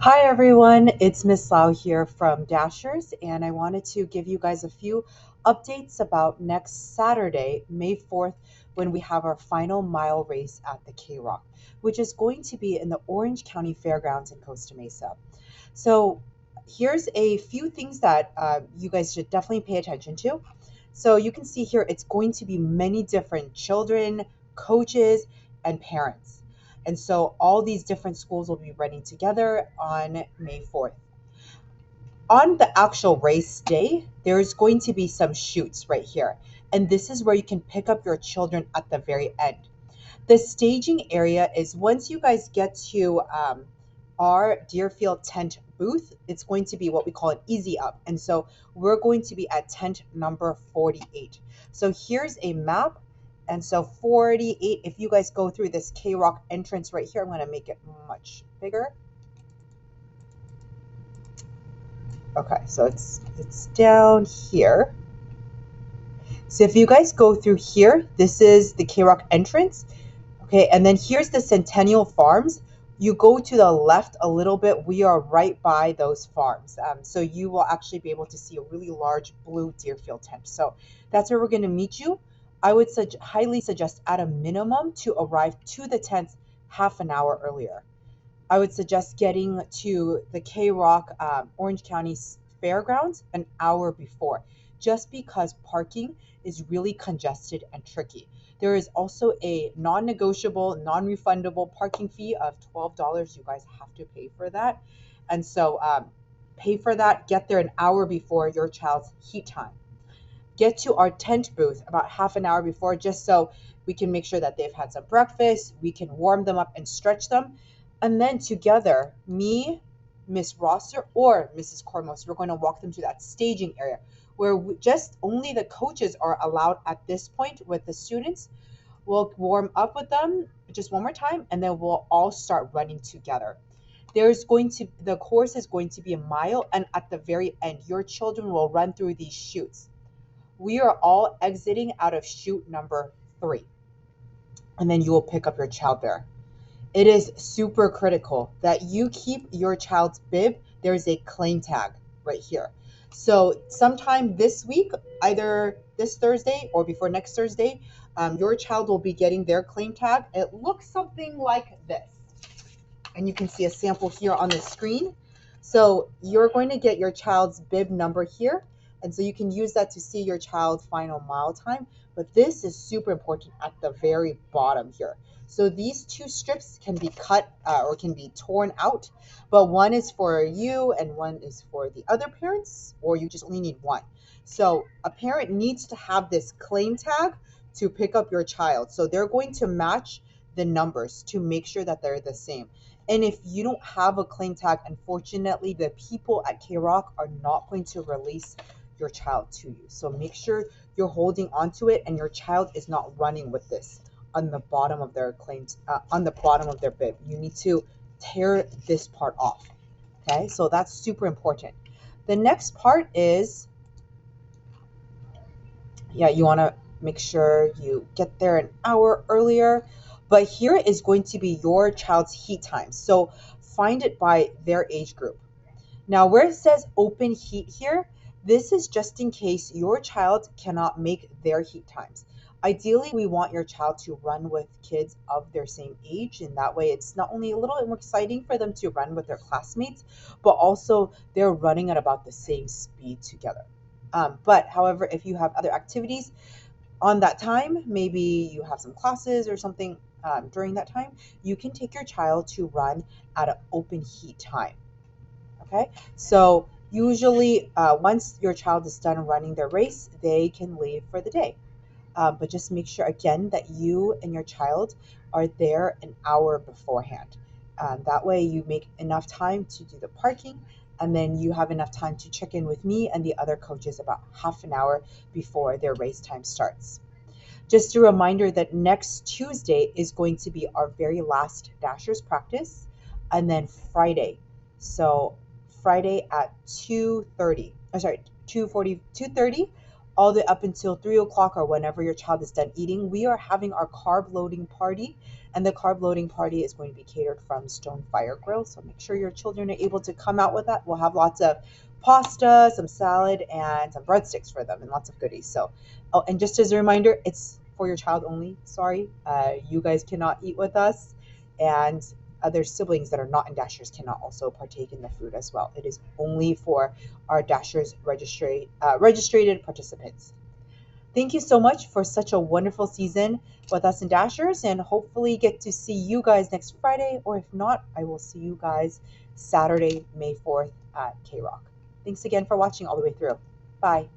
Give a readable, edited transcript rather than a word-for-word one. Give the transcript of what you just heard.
Hi everyone, it's Miss Lau here from Dashers, and I wanted to give you guys a few updates about next Saturday, May 4th, when we have our final mile race at the K Rock, which is going to be in the Orange County Fairgrounds in Costa Mesa. So, here's a few things that you guys should definitely pay attention to. So, you can see here it's going to be many different children, coaches, and parents. And so all these different schools will be running together on May 4th. On the actual race day, there's going to be some chutes right here. And this is where you can pick up your children at the very end. The staging area is once you guys get to our Deerfield tent booth, it's going to be what we call an easy up. And so we're going to be at tent number 48. So here's a map. And so 48, if you guys go through this K Rock entrance right here, I'm going to make it much bigger. Okay, so it's down here. So if you guys go through here, this is the K Rock entrance. Okay, and then here's the Centennial Farms. You go to the left a little bit, we are right by those farms. So you will actually be able to see a really large blue Deerfield tent. So that's where we're going to meet you. I would highly suggest at a minimum to arrive to the tents half an hour earlier. I would suggest getting to the K Rock Orange County Fairgrounds an hour before, just because parking is really congested and tricky. There is also a non negotiable, non refundable parking fee of $12. You guys have to pay for that. And so pay for that, get there an hour before your child's heat time. Get to our tent booth about half an hour before, just so we can make sure that they've had some breakfast, we can warm them up and stretch them. And then together, me, Miss Rosser, or Mrs. Cormos, we're going to walk them to that staging area where just only the coaches are allowed at this point with the students. We'll warm up with them just one more time, and then we'll all start running together. The course is going to be a mile, and at the very end, your children will run through these chutes. We are all exiting out of chute number 3, and then you will pick up your child there. It is super critical that you keep your child's bib. There's a claim tag right here. So sometime this week, either this Thursday or before next Thursday, your child will be getting their claim tag. It looks something like this. And you can see a sample here on the screen. So you're going to get your child's bib number here. And so you can use that to see your child's final mile time. But this is super important at the very bottom here. So these two strips can be cut or can be torn out, but one is for you and one is for the other parents, or you just only need one. So a parent needs to have this claim tag to pick up your child. So they're going to match the numbers to make sure that they're the same. And if you don't have a claim tag, unfortunately, the people at K Rock are not going to release your child to you. So make sure you're holding onto it and your child is not running with this on the bottom of their claims, on the bottom of their bib. You need to tear this part off. Okay, so that's super important. The next part is, you want to make sure you get there an hour earlier. But here is going to be your child's heat time. So find it by their age group. Now, where it says open heat here, this is just in case your child cannot make their heat times. Ideally, we want your child to run with kids of their same age, and that way it's not only a little bit more exciting for them to run with their classmates, but also they're running at about the same speed together. But however, if you have other activities on that time, maybe you have some classes or something during that time, you can take your child to run at an open heat time. Okay, so usually once your child is done running their race, they can leave for the day. But just make sure again that you and your child are there an hour beforehand. That way you make enough time to do the parking, and then you have enough time to check in with me and the other coaches about half an hour before their race time starts. Just a reminder that next Tuesday is going to be our very last Dashers practice, and then Friday. So Friday at 2:30, 2:30, all the way up until 3 o'clock or whenever your child is done eating, we are having our carb loading party. And the carb loading party is going to be catered from Stone Fire Grill. So make sure your children are able to come out with that. We'll have lots of pasta, some salad, and some breadsticks for them, and lots of goodies. So, oh, and just as a reminder, it's for your child only. Sorry, you guys cannot eat with us, and other siblings that are not in Dashers cannot also partake in the food as well. It is only for our Dashers registered participants. Thank you so much for such a wonderful season with us in Dashers, and hopefully get to see you guys next Friday, or if not, I will see you guys Saturday, May 4th at KROC. Thanks again for watching all the way through. Bye.